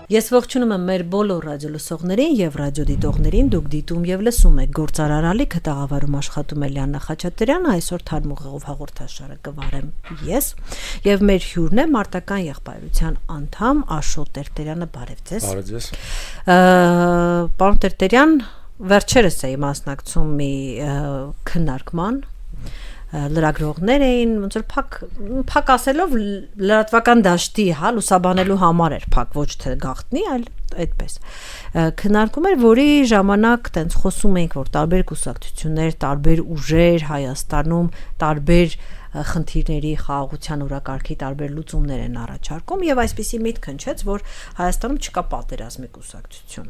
Ես ողջունում եմ մեր բոլոր ռադիոլսողներին եւ ռադիոդիտողներին, դուք դիտում եւ լսում եք Գործարարալի քտաղավարում աշխատում է Լիաննա Խաչատրյանը, այսօր թարմուղով հաղորդաշարը կվարեմ ես եւ մեր հյուրն է մարտական եղբայրության անդամ Աշոտ Տերտերյանը, բարև ձեզ։ Բարև ձեզ։ Պարոն Տերտերյան, վերջերս էի մասնակցում մի քննարկման լրագրողներ էին, ոնց որ փակ ասելով լրատվական դաշտի, հա, լուսաբանելու համար էր փակ, ոչ թե գաղտնի, այլ այդպես։ Քննարկում էր, որի ժամանակ տենց խոսում էինք, որ տարբեր կուսակցություններ, տարբեր ուժեր Հայաստանում, տարբեր խնդիրների խաղաղության օրակարգի տարբեր լուծումներ են առաջարկում եւ այսպիսի միտք հնչեց, որ Հայաստանում չկա պատերազմի կուսակցություն։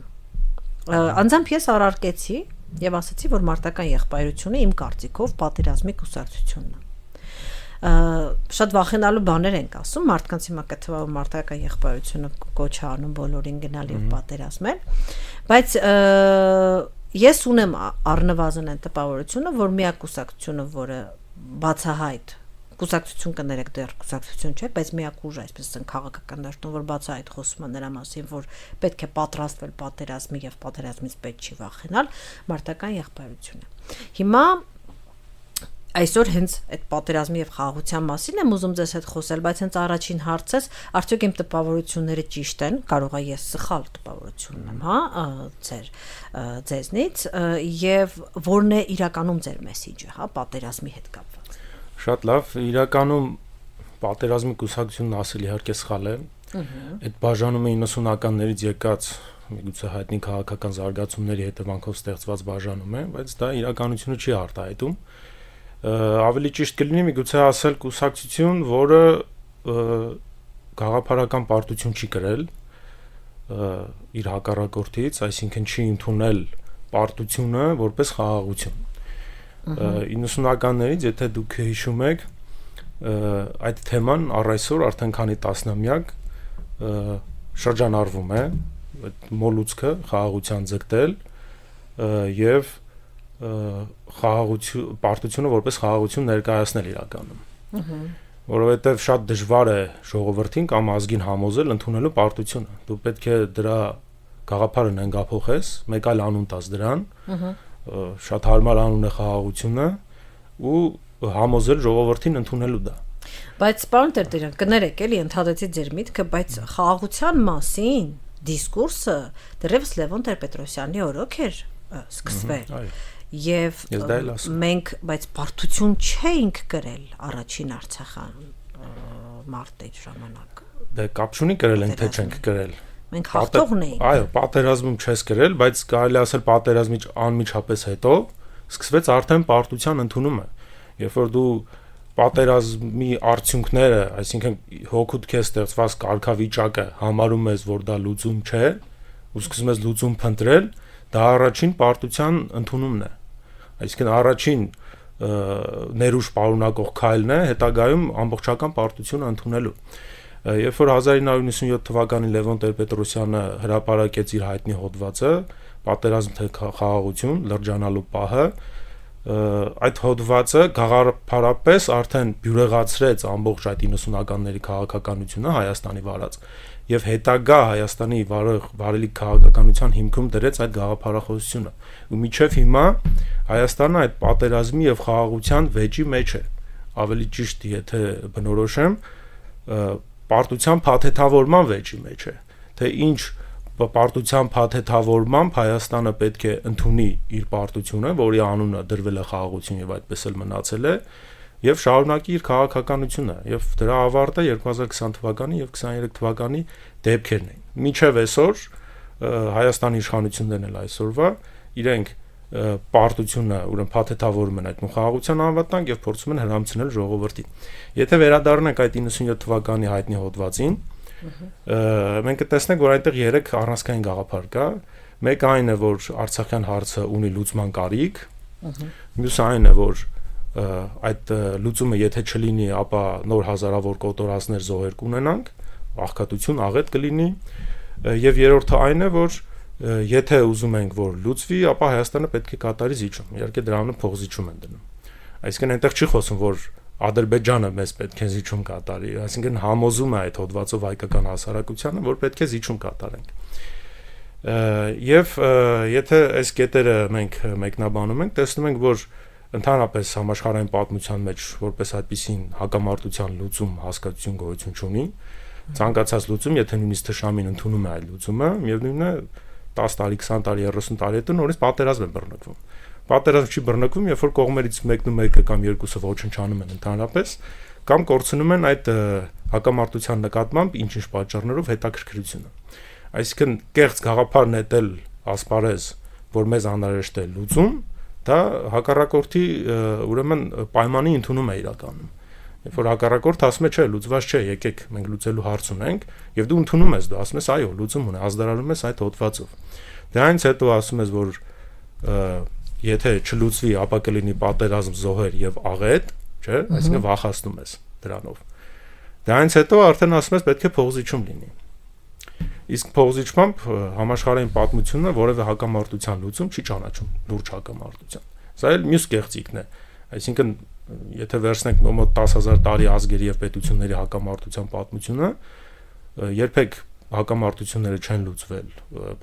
Անձամբ ես առարկեցի եւ ասացի, որ մարտական եղբայրությունը իմ կարծիքով պատերազմի կուսակցությունն է։ Շատ վախենալու բաներ ենք ասում, մարդկանց հիմա կթվա որ մարտական եղբայրությունը կոչ է անում բոլորին գնալ եւ պատերազմել, բայց ես ունեմ առնվազն այն տպավորությունը, որ միակ կուսակցությունը, որը բացահայտ կուսակցություն կներեք դեռ կուսակցություն չէ, բայց միակ ուժ այսպես են քաղաքական դաշտում, որ բացահայտ խոսում է նրա մասին, որ պետք է պատրաստվել պատերազմի եւ պատերազմից պետք չի վախենալ, մարտական եղբայրությունը։ Հիմա այսօր հենց այդ պատերազմի եւ խաղաղության մասին եմ ուզում ձեզ հետ խոսել, բայց հենց առաջին հարցս, արդյոք իմ տպավորությունները ճիշտ են, կարող է ես սխալ տպավորություն ունեմ, հա, ձեզնից, եւ որն է իրականում ձեր մեսիջը, հա, պատերազմի հետ կապված։ Շատ լավ, իրականում պատերազմի կուսակցությունն ասել իհարկե սխալ է։ Այդ բաժանումը 90-ականներից եկած միգուցե հայտնի քաղաքական զարգացումների հետևանքով ստեղծված բաժանում է, բայց դա իրականությունը չի արտահայտում։ Ավելի ճիշտ կլինի միգուցե ասել կուսակցություն, որը գաղափարական պարտություն չի կրել իր հակառակորդից, այսինքն չի ընդունել պարտությունը որպես խաղաղություն։ 90-ականներից, եթե դուք հիշում եք, այդ թեման առ այսօր արդեն քանի տասնամյակ շրջանառվում է, այդ մոլուցքը խաղաղության ձգտել եւ պարտությունը որպես խաղաղություն ներկայացնել իրականում։ Որովհետեւ շատ դժվար է ժողովրդին կամ ազգին համոզել ընդունելու պարտությունը։ Դու պետք է դրա գաղափարը նենգափոխես, մեկ այլ անուն տաս դրան, շատ հարմար անուն է խաղաղությունը ու համոզել ժողովրդին ընդունելու դա։ Բայց պարոն Տերտերյան, կներեք էլի ընդհանրեցի ձեր միտքը, բայց խաղաղության մասին դիսկուրսը դեռևս Լևոն Տեր-Պետրոսյանի օրոք էր սկսվել։ Եվ մենք բայց պարտություն չէինք կրել առաջին Արցախյան մարտի ժամանակ։ Դե կապ չունի կրել ենք թե չենք կրել։ Մենք հաղթողն էինք։ Այո, պատերազմում չես կրել, բայց կարելի ասել պատերազմի անմիջապես հետո սկսվեց արդեն պարտության ընդունումը։ Երբ որ դու պատերազմի արդյունքները, այսինքն հոգուտ քեզ ստեղծված կարգավիճակը համարում ես, որ դա լուծում չէ, ու սկսում ես լուծում փնտրել, դա առաջին պարտության ընդունումն է։ Այսինքն առաջին ներուժ պարունակող քայլն է հետագայում ամբողջական պարտությունը ընդունելու։ Երբ որ 1997 թվականին Լևոն Տեր-Պետրոսյանը հրապարակեց իր հայտնի հոդվածը «Պատերազմ թե խաղաղություն. լրջանալու պահը», այդ հոդվածը գաղափարապես արդեն բյուրեղացրեց ամբողջ այդ 90-ականների քաղաքականությունը Հայաստանի վարած եւ հետագա Հայաստանի վարելի քաղաքականության հիմքում դրեց այդ գաղափարախոսությունը։ Ու մինչեւ հիմա Հայաստանը այդ պատերազմի եւ խաղաղության վեճի մեջ է։ Ավելի ճիշտ եթե բնորոշեմ, պարտության փաթեթավորման վեճի մեջ է, թե ինչ պարտության փաթեթավորմամբ Հայաստանը պետք է ընդունի իր պարտությունը, որի անունը դրվել է խաղաղություն եւ այդպես էլ մնացել է, եւ շարունակի իր քաղաքականությունը, եւ դրա ավարտը 2020 թվականի եւ 23 թվականի դեպքերն են։ Մինչեւ այսօր Հայաստանի իշխանություններն էլ այսօրվա իրենք պարտությունը ուրեմն փաթեթավորում են այդ խաղաղության անվտանգ եւ փորձում են հրամցնել ժողովրդին։ Եթե վերադառնանք այդ 97 թվականի հայտնի հոդվածին, մենք կտեսնենք, որ այնտեղ 3 առանցքային գաղափար կա։ Մեկ այն է, որ Արցախյան հարցը ունի լուծման կարիք, մյուսը այն է, որ այդ լուծումը եթե չլինի, ապա նոր հազարավոր կոտորածներ զոհեր կունենանք, աղքատություն, աղետ կլինի, եւ երրորդը այն է, որ եթե ուզում ենք, որ լուծվի, ապա Հայաստանը պետք է կատարի զիջում։ Իհարկե դրա անունը փողզիջում են դնում։ Այսինքն այնտեղ չի խոսում, որ Ադրբեջանը մեզ պետք է զիջում կատարի, այսինքն համոզում է այդ հոդվածով հայկական հասարակությանը, որ պետք է զիջում կատարենք։ Եվ եթե այս կետերը մենք մեկնաբանում ենք, տեսնում ենք, որ ընդհանրապես համաշխարհային պատմության մեջ որպես այդպիսին հակամարտության լուծում հասկացություն գոյություն չունի, ցանկացած լուծում, եթե նույնիսկ թշնամին ընդունում է այդ լուծումը, միևնույնն է 10 տարի, 20 տարի, 30 տարի հետո նորից պատերազմ է բռնկվում։ Պատերազմ չի բռնկվում, երբ որ կողմերից մեկն ու մեկը կամ երկուսը ոչնչանում են ընդհանրապես, կամ կորցնում են այդ հակամարտության նկատմամբ ինչ-ինչ պատճառներով հետաքրքրությունը։ Այսինքն կեղծ գաղափար նետել ասպարեզ, որ մեզ անհրաժեշտ է լուծում, դա հակառակորդի ուրեմն պայմանի ընդունում է իրականում։ Երբ որ հակառակորդը ասում է, չէ, լուծված չէ, եկեք մենք լուծելու հարց ունենք, եւ դու ընդունում ես, դու ասում ես, այո, լուծում ունի, ազդարարում ես այդ հոդվածով։ Դրանից հետո ասում ես, որ եթե չլուծվի, ապա կլինի պատերազմ, զոհեր եւ աղետ, չէ, այսինքն վախացնում ես դրանով։ Դրանից հետո արդեն ասում ես, պետք է փողզիջում լինի։ Իսկ փողզիջմամբ համաշխարհային պատմությունը որևէ հակամարտության լուծում չի ճանաչում, լուրջ հակամարտության։ Սա էլ մյուս կեղծիքն է։ Այսինքն, եթե վերցնենք մոտ 10,000 տարի ազգերի եւ պետությունների հակամարտության պատմությունը, երբեք հակամարտությունները չեն լուծվել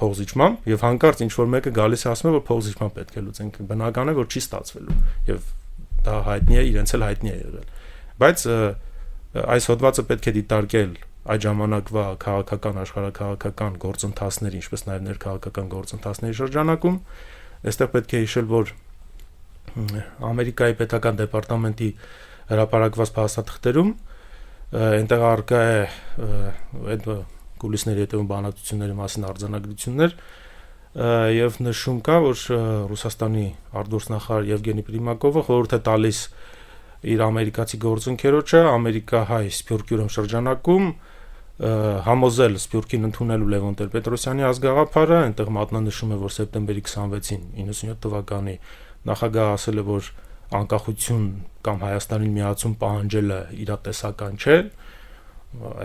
փողզիջմամբ եւ հանկարծ ինչ որ մեկը գալիս է ասում է, որ փողզիջմամբ պետք է լուծենք, բնական է, որ չի ստացվելու եւ դա հայտնի է, իրենց էլ հայտնի է եղել։ Բայց այս հոդվածը պետք է դիտարկել այդ ժամանակվա քաղաքական, աշխարհաքաղաքական գործընթացների, ինչպես նաեւ ներքաղաքական գործընթացների շրջանակում, այստեղ պետք է հիշել, որ Ամերիկայի պետական դեպարտամենտի հրապարակված փաստաթղթերում այնտեղ առկա է այդ կուլիսների հետևում բանակցությունների մասին արձանագրություններ եւ նշում կա, որ Ռուսաստանի արտգործնախարար Եվգենի Պրիմակովը խորհուրդ է տալիս իր ամերիկացի գործընկերոջը Ամերիկահայ Սփյուռքյուրում շրջանակում համոզել Սփյուռքին ընդունելու Լևոն Տեր-Պետրոսյանի ազգաղափարը, այնտեղ մատնանշում է, որ սեպտեմբերի 26-ին 97 թվականի նախագահը ասել է, որ անկախություն կամ Հայաստանին միացում պահանջելը իրատեսական չէ,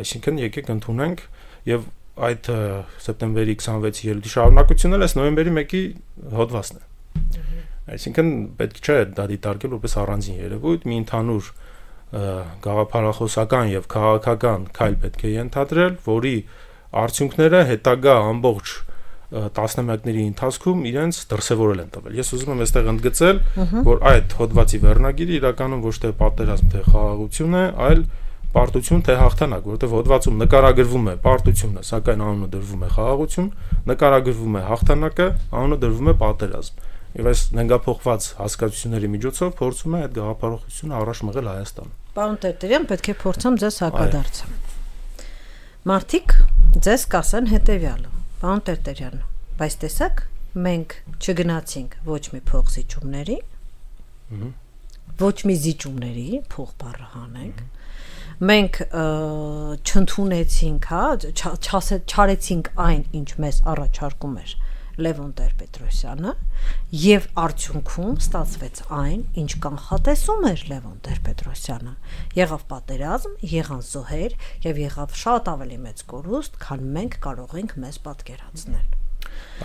այսինքն եկեք ընդունենք եւ այդ սեպտեմբերի 26-ի ելույթի շարունակությունն էլ այս նոյեմբերի 1-ի հոդվածն է։ Այսինքն պետք չէ դա դիտարկել որպես առանձին երևույթ, մի ընդհանուր գաղափարախոսական եւ քաղաքական քայլ պետք է ենթադրել, որի արդյունքները հետագա ամբողջ տասնամյակների ընթացքում իրենց դրսևորել են տվել։ Ես ուզում եմ այստեղ ընդգծել, որ այդ հոդվածի վերնագիրը իրականում ոչ թե պատերազմ, թե խաղաղություն է, այլ պարտություն թե հաղթանակ, որովհետև հոդվածում նկարագրվում է պարտությունը, սակայն անունը դրվում է խաղաղություն, նկարագրվում է հաղթանակը, անունը դրվում է պատերազմ։ Եվ այս նենգափոխված հասկացությունների միջոցով փորձում է այդ գաղափարախոսությունը առաջ մղել Հայաստանը։ Պարոն Տերտերյան, պետք է փորձեմ ձեզ հակադարձել։ Մարդիկ ձեզ կասեն հետևյալը. Պարոն Տերտերյան, բայց տեսակ, մենք չգնացինք ոչ մի փողզիջումների, ոչ մի զիջումների, փող բառը հանենք, մենք չընդունեցինք, չարեցինք այն, ինչ մեզ առաջարկում էր Լևոն Տեր-Պետրոսյանը, եւ արդյունքում ստացվեց այն, ինչ կանխատեսում էր Լևոն Տեր-Պետրոսյանը։ Եղավ պատերազմ, եղան զոհեր եւ եղավ շատ ավելի մեծ կորուստ, քան մենք կարող ենք մեզ պատկերացնել։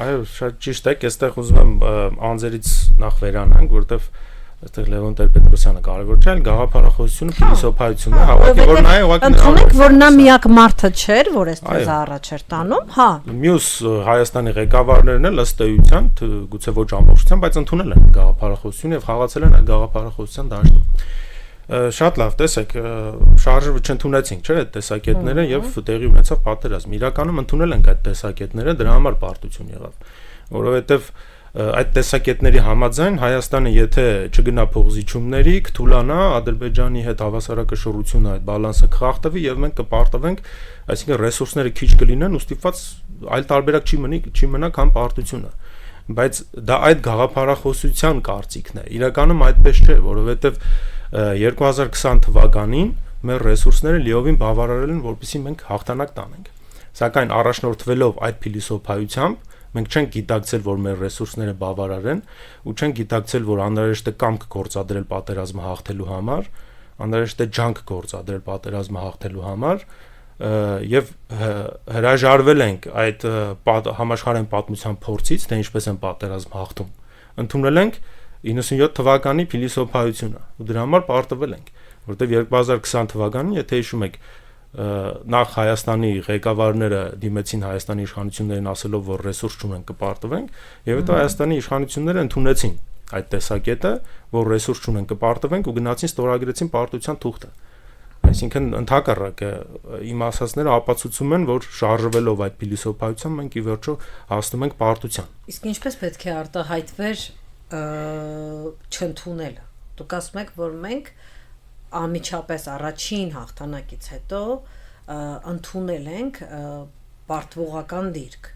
Այո, շատ ճիշտ է, այստեղ ուզում եմ անձերից նախ վերանանք, որովհետեւ այստեղ Լևոն Տեր-Պետրոսյանը կարևոր չէ, այլ գաղափարախոսությունը, փիլիսոփայությունն է, հավաքի, որ նա է ուղղակի ընդունենք, որ նա միակ մարդը չէր, որ այս թեզը առաջ էր տանում, հա։ Մյուս Հայաստանի ղեկավարներն էլ ըստ էության, գուցե ոչ ամբողջությամբ, բայց ընդունել են գաղափարախոսությունը եւ խաղացել են այդ գաղափարախոսության դաշտում։ Շատ լավ, տեսեք, շարժը չընդունեցինք, չէ՞, այդ տեսակետները եւ տեղի ունեցավ պատերազմ։ Իրականում ընդունել ենք այդ տեսակետները, դրա համար պարտություն եղավ, որովհետեւ այդ տեսակետների համաձայն Հայաստանը եթե չգնա փողզիջումների, կթուլանա Ադրբեջանի հետ հավասարակշռությունը, այդ բալանսը կխախտվի եւ մենք կպարտվենք, այսինքն ռեսուրսները քիչ կլինեն, ու ստիպված այլ տարբերակ չի մնա քան պարտությունը։ Բայց դա այդ գաղափարախոսության կարծիքն է։ Իրականում այդպես չէ, որովհետեւ 2020 թվականին մեր ռեսուրսները լիովին բավարարել են, որպեսզի մենք հաղթանակ տանենք։ Սակայն առաջնորդվելով այդ փիլիսոփայությամբ մենք չենք գիտակցել, որ մեր ռեսուրսները բավարար են, ու չենք գիտակցել, որ անհրաժեշտ է կամք գործադրել պատերազմը հաղթելու համար, անհրաժեշտ է ջանք գործադրել պատերազմը հաղթելու համար, եւ հրաժարվել ենք այդ համաշխարհային պատմության փորձից, թե ինչպես են պատերազմ հաղթում։ Ընդունել ենք 97 թվականի փիլիսոփայությունը, ու դրա համար պարտվել ենք։ որտեղ 2020 թվականին, եթե հիշում եք, նախ Հայաստանի ղեկավարները դիմեցին Հայաստանի իշխանություններին ասելով, որ ռեսուրս չունեն կպարտվենք, եւ հետո Հայաստանի իշխանությունները ընդունեցին այդ տեսակետը, որ ռեսուրս չունեն կպարտվենք ու գնացին ստորագրեցին պարտության թուղթը։ Այսինքն ընդհակառակը իմ ասածները ապացուցում են, որ շարժվելով այդ փիլիսոփայությամբ մենք ի վերջո հասնում ենք պարտության։ Իսկ ինչպես պետք է արտահայտվեր չընդունելը։ Դուք ասում եք, որ մենք անմիջապես առաջին հաղթանակից հետո ընդունել ենք պարտվողական դիրք։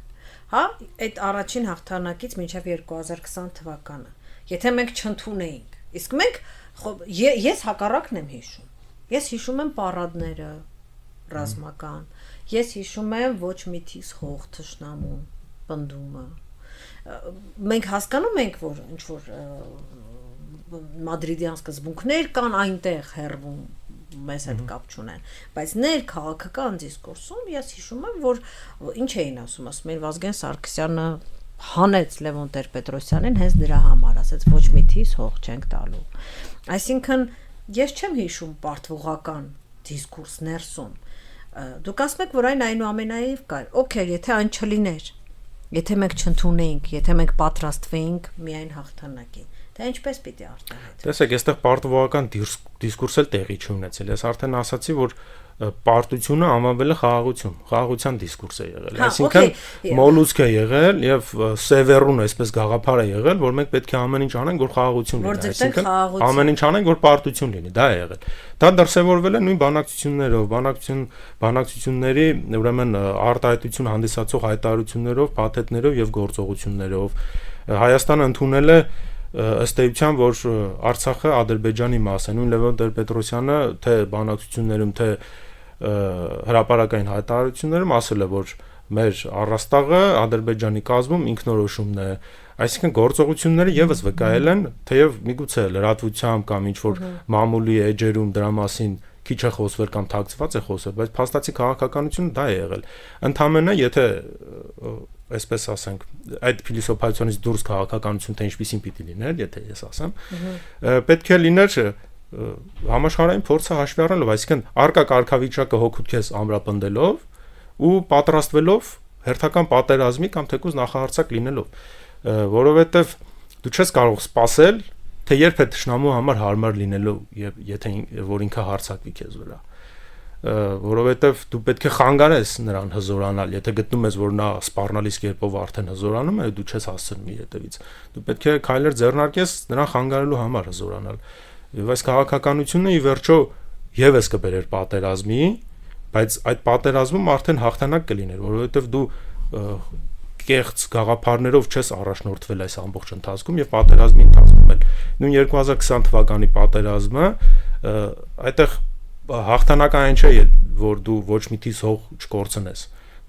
Հա, այդ առաջին հաղթանակից մինչև 2020 թվականը։ Եթե մենք չընդունեինք, իսկ մենք ես հակառակն եմ հիշում։ Ես հիշում եմ պարադները ռազմական, ես հիշում եմ ոչ միտիս հող թշնամու պնդումը։ Մենք հասկանում ենք, որ ինչ որ մադրիդյան սկզբունքներ կան այնտեղ հեռվում մեզ հետ կապ չունեն, բայց ներքաղաքական դիսկուրսում ես հիշում եմ, որ ինչ էին ասում են Վազգեն Սարգսյանը հանեց Լևոն Տեր-Պետրոսյանին հենց դրա համար, ասեց ոչ միտիս հող չենք տալու։ Այսինքն ես չեմ հիշում պարտվողական դիսկուրս ներսում։ Դուք ասում եք, որ այն այնուամենայնիվ կար։ Okay, եթե այն չլիներ, եթե մենք չընդունեինք, եթե մենք պատրաստվեինք միայն հաղթանակին, դա ինչպես պիտի արտահայտվի։ Տեսեք, այստեղ պարտվողական դիսկուրս էլ տեղի չունեցել։ Ես արդեն ասացի, որ պարտությունը անվանվել է խաղաղություն, խաղաղության դիսկուրս է եղել։ Այսինքն մոլուցք է եղել եւ սևեռուն այսպես գաղափար է եղել, որ մենք պետք է ամեն ինչ անենք, որ խաղաղություն լինի, այսինքն ամեն ինչ անենք, որ պարտություն լինի, դա է եղել։ Դա դրսևորվել է նույն բանակցություններով, բանակցությունների, ուրեմն արտահայտություն հանդիսացող հայտարարություններով, փաթեթներով եւ գործողություններով։ Հայաստանը ընդունել է ըստ էության, որ Արցախը Ադրբեջանի մաս է, նույն Լևոն Տեր-Պետրոսյանը թե բանակցություններում, թե հրապարակային հայտարարություններում ասել է, որ մեր առաստաղը Ադրբեջանի կազմում ինքնորոշումն է, այսինքն գործողությունները եւս վկայել են, թեև միգուցե լրատվությամբ կամ ինչ որ մամուլի էջերում դրա մասին քիչ է խոսվել կամ թաքցված է խոսվել, բայց փաստացի քաղաքականությունը դա է եղել։ Ընդամենը եթե այսպես ասենք, այդ փիլիսոփայությունից դուրս քաղաքականություն թե ինչպիսին պիտի լիներ, եթե ես ասեմ, պետք է լիներ համաշխարհային փորձը հաշվի առնելով, այսինքն արկա կարգավիճակը հոգուտ քեզ ամրապնդելով ու պատրաստվելով հերթական պատերազմի կամ թեկուզ նախահարձակ լինելով, որովհետև դու չես կարող սпасել, թե երբ է թշնամու համար հարմար լինելու, եթե որ ինքը հարձակվի քեզ վրա, որովհետև դու պետք է խանգարես նրան հզորանալ, եթե գտնում ես, որ նա սպառնալից կերպով արդեն հզորանում է, դու չես հասցնում իր հետևից, դու պետք է քայլեր ձեռնարկես նրան խանգարելու համար հզորանալ, եւ այս քաղաքականությունը ի վերջո եւս կբերեր պատերազմի, բայց այդ պատերազմում արդեն հաղթանակ կլիներ, որովհետև դու կեղծ գաղափարներով չես առաջնորդվել այս ամբողջ ընթացքում եւ պատերազմի ընթացքում էլ նույն 2020 թվականի պատերազմը այդտեղ հաղթանակային չէ, որ դու ոչ միտից հող չկորցնես,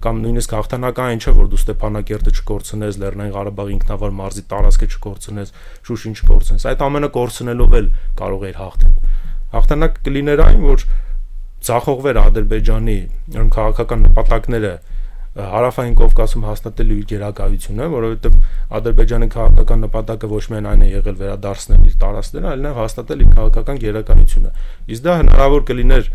կամ նույնիսկ հաղթանակային չէ, որ դու Ստեփանակերտը չկորցնես, Լեռնային Ղարաբաղի ինքնավար մարզի տարածքը չկորցնես, Շուշին չկորցնես, այդ ամենը կորցնելով էլ կարող ես հաղթել։ Հաղթանակ կլիներ այն, որ ցախողվեր Ադրբեջանի քաղաքական նպատակները Հարավային Կովկասում հաստատելու իր գերակայությունը, որովհետև Ադրբեջանի քաղաքական նպատակը ոչ միայն այն է եղել վերադարձնել իր տարածքները, այլ նաև հաստատել իր քաղաքական գերակայությունը։ Իսկ դա հնարավոր կլիներ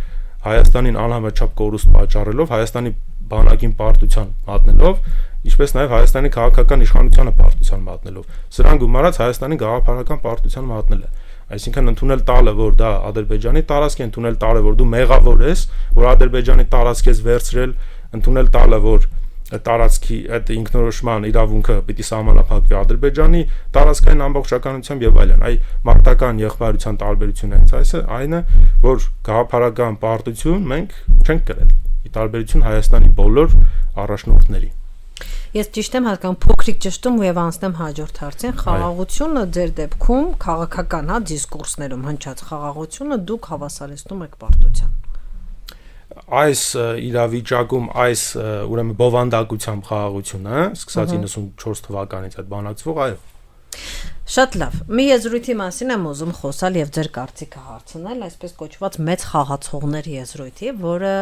Հայաստանին անհամաչափ կորուստ պատճառելով, Հայաստանի բանակին պարտության մատնելով, ինչպես նաև Հայաստանի քաղաքական իշխանությանը պարտության մատնելով։ Սրան գումարած Հայաստանի գաղափարական պարտության մատնել է։ Այսինքն ընդունել տալը, որ դա Ադրբեջանի տարածք է, ընդունել տալը, որ դու մեղավոր ես, որ Ադրբեջանի տարածք ես վերցրել, ընդունել տալը, որ տարածքի այդ ինքնորոշման իրավունքը պիտի սահմանափակվի Ադրբեջանի տարածքային ամբողջականությամբ եւ այլն։ Այ մարտական եղբայրության տարբերությունը հենց այն է, որ գաղափարական պարտություն մենք չենք կրել, ի տարբերություն Հայաստանի բոլոր առաջնորդների։ Ես ճիշտ եմ հասկանում, փոքրիկ ճշտում եւ անցնեմ հաջորդ հարցին, խաղաղությունը ձեր դեպքում քաղաքական դիսկուրսներում հնչած խաղաղությունը դուք հավասարեցնում եք պարտության։ Այս իրավիճակում այս ուրեմն բովանդակությամբ խաղաղությունը, սկսած 94 թվականից այդ բանակցվող, այո։ Շատ լավ։ Մի եզրույթի մասին եմ ուզում խոսալ եւ ձեր կարծիքը հարցնել, այսպես կոչված մեծ խաղացողներ եզրույթի, որը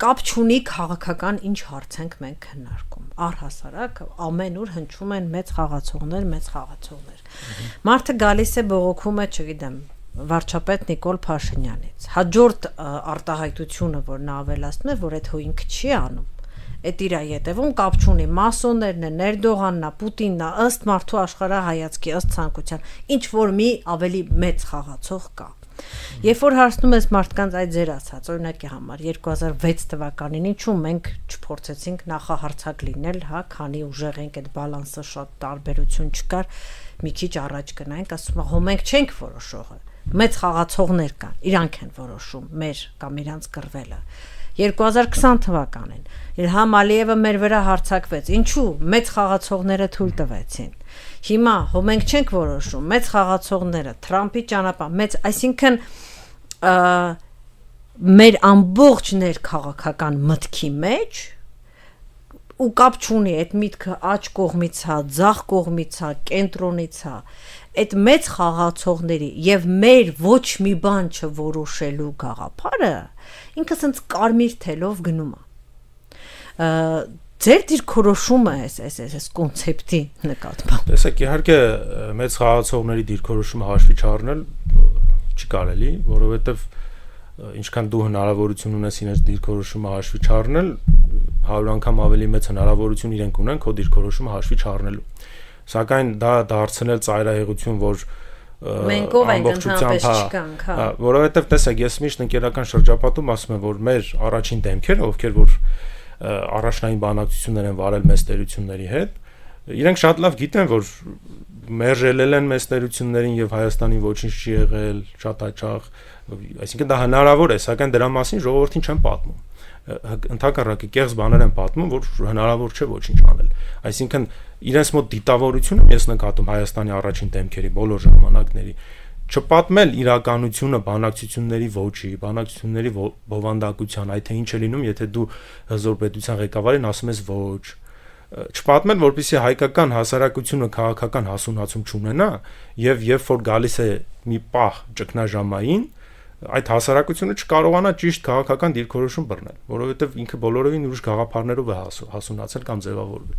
կապ չունի քաղաքական ինչ հարց ենք մենք քննարկում։ Առհասարակ ամենուր հնչում են մեծ խաղացողներ։ Մարդը գալիս է բողոքում է, չգիտեմ, վարչապետ Նիկոլ Փաշինյանից։ Հաջորդ արտահայտությունը, որ նա ավելացնում է, որ այդ հո ինքը չի անում, այդ իր հետևում կապ չունի մասոններն են, Էրդողանն է, Պուտինն է, ըստ մարդու աշխարհայացքի, ըստ ցանկության, ինչ որ մի ավելի մեծ խաղացող կա։ Երբ որ հարցնում ես մարդկանց այդ ձեր ասած, օրինակի համար 2006 թվականին ինչու մենք չփորձեցինք նախահարցակ լինել, հա, քանի ուժեղ ենք, այդ բալանսը շատ տարբերություն չկար, մի քիչ առաջ գնանք, ասում եմ, հո մենք չենք որոշողը, մեծ խաղացողներ կան, իրանք են որոշում մեր կամ իրանց կռվելը։ 2020 թվականին Իլհամ Ալիևը մեր վրա հարձակվեց, ինչու մեծ խաղացողները թույլ տվեցին։ Հիմա հո մենք չենք որոշում, մեծ խաղացողները, Թրամփի ճանապարհ, մեծ, այսինքն մեր ամբողջ ներքաղաքական մտքի մեջ ու կապ չունի այդ միտքը աջ կողմից հա, ձախ կողմից հա, կենտրոնից հա, այդ մեծ խաղացողների եւ մեր ոչ մի բան չորոշելու գաղափարը ինքը սենց կարմիր թելով գնում է։ Ձեր դիրքորոշումը այս կոնցեպտի նկատմամբ։ Տեսեք, իհարկե մեծ խաղացողների դիրքորոշումը հաշվի չառնել չի կարելի, որովհետեւ ինչքան դու հնարավորություն ունես իրենց դիրքորոշումը հաշվի չառնել, 100 անգամ ավելի մեծ հնարավորություն իրենք ունեն քո դիրքորոշումը հաշվի չառնելու։ Սակայն դա դարձնել ծայրահեղություն, որ մենք ով ենք ընդհանրապես չկանք, հա։ Որովհետև տեսեք, ես միշտ ընկերական շրջապատում ասում եմ, որ մեր առաջին դեմքերը, ովքեր որ առաջնային բանակցություններ են վարել մեծ տերությունների հետ, իրենք շատ լավ գիտեն, որ մերժել են մեծ տերություններին եւ Հայաստանին ոչինչ չի եղել, շատ հաճախ, այսինքն դա հնարավոր է, սակայն դրա մասին ժողովրդին չեն պատմում։ Ընդհակառակը կեղծ բաներ են պատմում, որ հնարավոր չէ ոչինչ անել։ Այսինքն իրենց մոտ դիտավորությունը ես նկատում Հայաստանի առաջին դեմքերի բոլոր ժամանակների չպատմել իրականությունը բանակցությունների ոչի, բանակցությունների բովանդակության, այդ թե ինչ է լինում, եթե դու հզոր պետության ղեկավարին ասում ես ոչ, չպատմել, որպեսզի հայկական հասարակությունը քաղաքական հասունացում չունենա եւ երբ որ գալիս է մի պահ ճգնաժամային, այդ հասարակությունը չկարողանա ճիշտ քաղաքական դիրքորոշում բռնել, որովհետեւ ինքը բոլորովին ուրիշ գաղափարներով է հասունացել կամ ձևավորվել։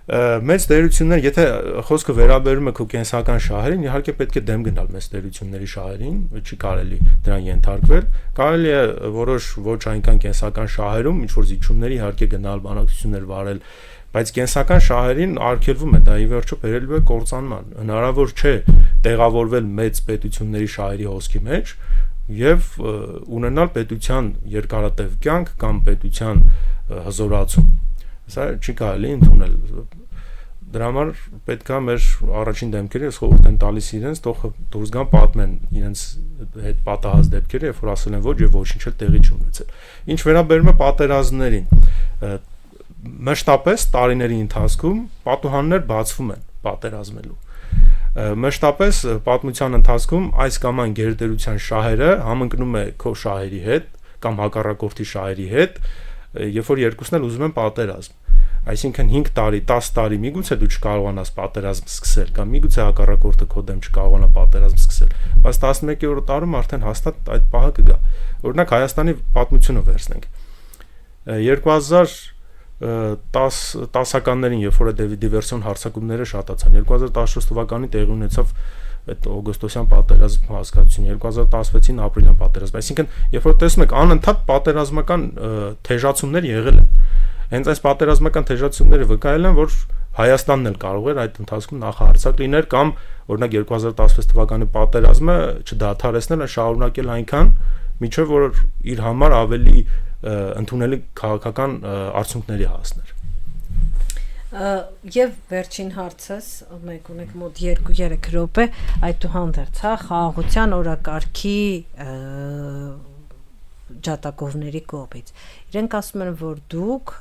Մեծ տերություններ, եթե խոսքը վերաբերում է քո կենսական շահերին, իհարկե պետք է դեմ գնալ մեծ տերությունների շահերին, չի կարելի դրան ենթարկվել։ Կարելի է որոշ ոչ այնքան կենսական շահերում ինչ որ զիջումների իհարկե գնալ, բանակցություններ վարել, բայց կենսական շահերին արգելվում է, դա ի վերջո բերելու է կործանման։ Հնարավոր չէ տեղավորվել մեծ պետությունների շահերի հոսքի մեջ եւ ունենալ պետության երկարատև կյանք կամ պետության հզորացում։ Սա չի կարելի ընդունել։ Դրա համար պետք է մեր առաջին դեմքերը ես խորհուրդ եմ տալիս իրենց, թող դուրս գան պատմեն իրենց հետ պատահած դեպքերը, երբ որ ասել են ոչ եւ ոչինչ էլ տեղի չունեցել։ Ինչ վերաբերում է պատերազմներին, մշտապես տարիների ընթացքում պատուհաններ բացվում են պատերազմելու։ Մշտապես պատմության ընթացքում այս կամ այն գերտերության շահերը համընկնում է քո շահերի հետ կամ հակառակորդի շահերի հետ, երբ որ երկուսն էլ ուզում են պատերազմ։ Այսինքն 5 տարի, 10 տարի միգուցե դու չկարողանաս պատերազմ սկսել կամ միգուցե հակառակորդը քո դեմ չկարողանա պատերազմ սկսել, բայց 11-րդ տարում արդեն հաստատ այդ պահը կգա։ Օրինակ Հայաստանի պատմությունը վերցնենք։ 2010-ականներին, երբ որ դիվերսիոն հարձակումները շատացան, 2014 թվականին տեղի ունեցավ այդ օգոստոսյան պատերազմ հասկացություն, 2016-ին ապրիլյան պատերազմ։ Այսինքն, երբ որ տեսնում եք անընդհատ պատերազմական թեժացումներ եղել են, հենց այս պատերազմական թեժացումները վկայել են, որ Հայաստանն էլ կարող էր այդ ընթացքում նախահարցակ լինել կամ օրինակ 2016 թվականի պատերազմը չդադարեցնել, շարունակել այնքան, մինչև որ իր համար ավելի ընդունելի քաղաքական արդյունքների հասներ։ Եվ վերջին հարցս, մենք ունենք մոտ 2-3 րոպե, այդուհանդերձ, հա, խաղաղության օրակարգի ջատագովների կողմից։ Իրենք ասում են, որ դուք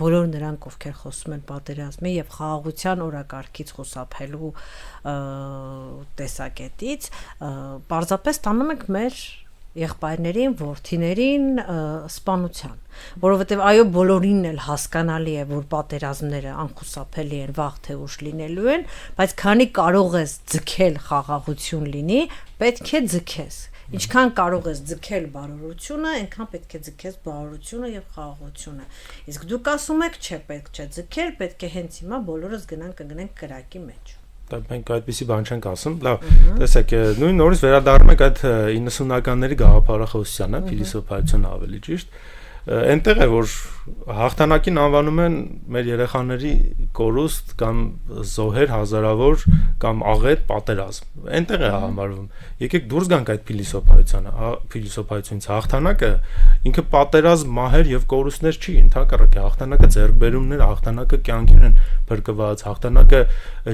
բոլոր նրանք, ովքեր խոսում են պատերազմի եւ խաղաղության օրակարգից խուսափելու տեսակետից, պարզապես տանում եք մեր եղբայրներին, որդիներին սպանության, որովհետև այո բոլորին էլ հասկանալի է, որ պատերազմները անխուսափելի են, վաղ թե ուշ լինելու են, բայց քանի կարող ես ձգել խաղաղություն լինի, պետք է ձգես։ Ինչքան կարող ես ձգել բարօրությունը, այնքան պետք է ձգես բարօրությունը եւ խաղաղությունը։ Իսկ դուք ասում եք, չէ, պետք չէ ձգել, պետք է հենց հիմա բոլորս կգնենք կրակի մեջ։ մենք այդպիսի բան չենք ասում։ Լավ, տեսեք, նույն նորից վերադառնում ենք այդ 90-ականների գաղափարախոսությանը, փիլիսոփայություն ավելի ճիշտ։ Այնտեղ է որ հաղթանակին անվանում են մեր երեխաների կորուստ կամ զոհեր հազարավոր կամ աղետ պատերազմ։ Այնտեղ է համարվում։ Եկեք դուրս գանք այդ փիլիսոփայությունից։ Հաղթանակը ինքը պատերազմ, մահեր եւ կորուստներ չի, ընդհակառակը հաղթանակը ձեռքբերումներ, հաղթանակը կյանքեր են փրկված, հաղթանակը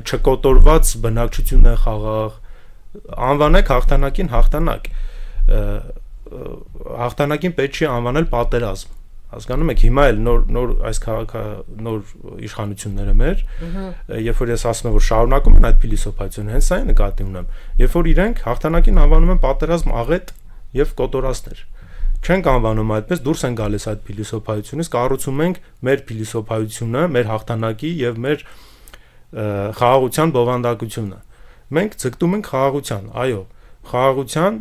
չկոտորված բնակչություն է խաղաղ։ Անվանեք հաղթանակին հաղթանակ։ Հաղթանակին պետք չի անվանել պատերազմ։ Հասկանում եք, հիմա էլ նոր այս նոր իշխանությունները մեր, երբ որ ես ասում եմ, որ շարունակում են այդ փիլիսոփայությունը, հենց սա է նկատի ունեմ, երբ որ իրենք հաղթանակին անվանում են պատերազմ, աղետ եւ կոտորածներ։ Չենք անվանում այդպես, դուրս են գալիս այդ փիլիսոփայությունից, կառուցում ենք մեր փիլիսոփայությունը, մեր հաղթանակի եւ մեր խաղաղության բովանդակությունը։ Մենք ձգտում ենք խաղաղության, այո, խաղաղության,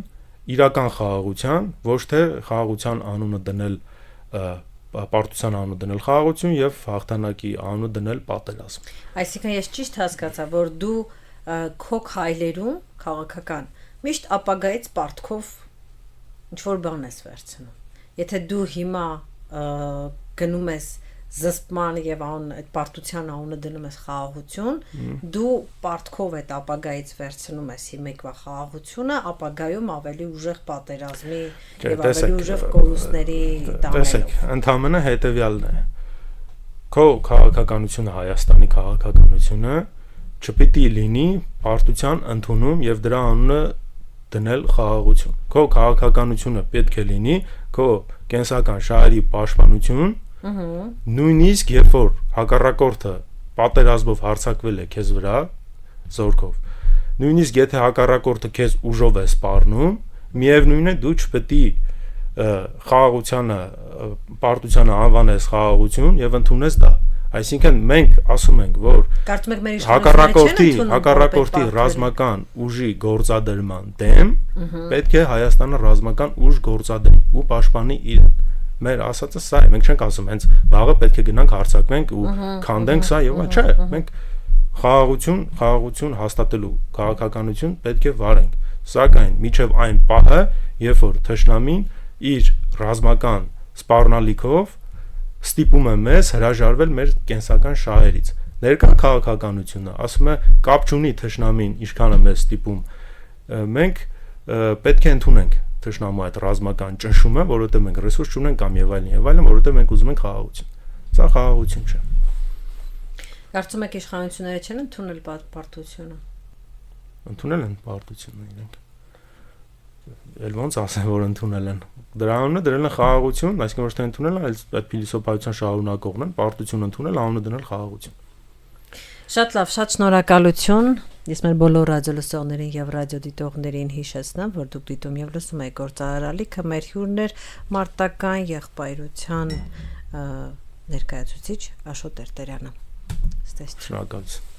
իրական խաղաղության, ոչ թե խաղաղության անունը դնել պարտության անունը դնել խաղաղություն եւ հաղթանակի անունը դնել պատերազմ։ Այսինքն ես ճիշտ հասկացա, որ դու քո քայլերում քաղաքական միշտ ապագայից պարտքով ինչ որ բան ես վերցնում։ Եթե դու հիմա գնում ես զսպման եւ այդ պարտության անունը դնում ես խաղաղություն, դու պարտքով այդ ապագայից վերցնում ես հիմիկվա խաղաղությունը, ապագայում ավելի ուժեղ պատերազմի եւ ավելի ուժեղ կորուստների տանելով։ Տեսեք, ընդհանրապես հետեւյալն է։ Քո քաղաքականությունը, Հայաստանի քաղաքականությունը չպիտի լինի պարտության ընդունում եւ դրա անունը դնել խաղաղություն։ Քո քաղաքականությունը պետք է լինի քո կենսական շահերի պաշտպանություն։ Նույնիսկ երբ որ հակառակորդը պատերազմով հարձակվել է քեզ վրա զորքով, նույնիսկ եթե հակառակորդը քեզ ուժով է սպառնում, միևնույն է դու չպետք է խաղաղությանը, պարտությանը անվանես խաղաղություն եւ ընդունես դա։ Այսինքն մենք ասում ենք, որ կարծում եք մեր իշխանությունները հակառակորդի ռազմական ուժի գործադրման դեմ պետք է Հայաստանը ռազմական ուժ գործադրի ու պաշտպանի իրեն։ Մեր ասածը սա է, մենք չենք ասում հենց վաղը պետք է գնանք հարձակվենք ու քանդենք սա եւ չէ, մենք խաղաղություն հաստատելու քաղաքականություն պետք է վարենք, սակայն միջև այն պահը, երբ որ թշնամին իր ռազմական սպառնալիքով ստիպում է մեզ հրաժարվել մեր կենսական շահերից։ Ներկա քաղաքականությունը ասում է կապ չունի թշնամին ինչքան է մեզ ստիպում, մենք պետք է ընդունենք թշնամու այդ ռազմական ճնշումը, որովհետև մենք ռեսուրս չունենք կամ եւ այլն, որովհետև մենք ուզում ենք խաղաղություն։ Սա խաղաղություն չէ։ Կարծում եք իշխանությունները չեն ընդունել պարտությունը։ Ընդունել են պարտությունը իրենք։ Էլ ոնց ասեն, որ ընդունել են։ Դրա անունը դրել են խաղաղություն, այսինքն ոչ թե ընդունել, այլ այդ փիլիսոփայության շարունակողն են պարտություն ընդունել, անունը դնել խաղաղություն։ Շատ լավ, շատ շնորհակալություն։ Ես մեր բոլոր ռադիոլսողներին եւ ռադիոդիտողներին հիշեցնեմ, որ դուք դիտում եւ լսում եք գործարարալիքը, մեր հյուրն էր մարտական եղբայրության ներկայացուցիչ Աշոտ Տերտերյանը։ Շնորհակալություն։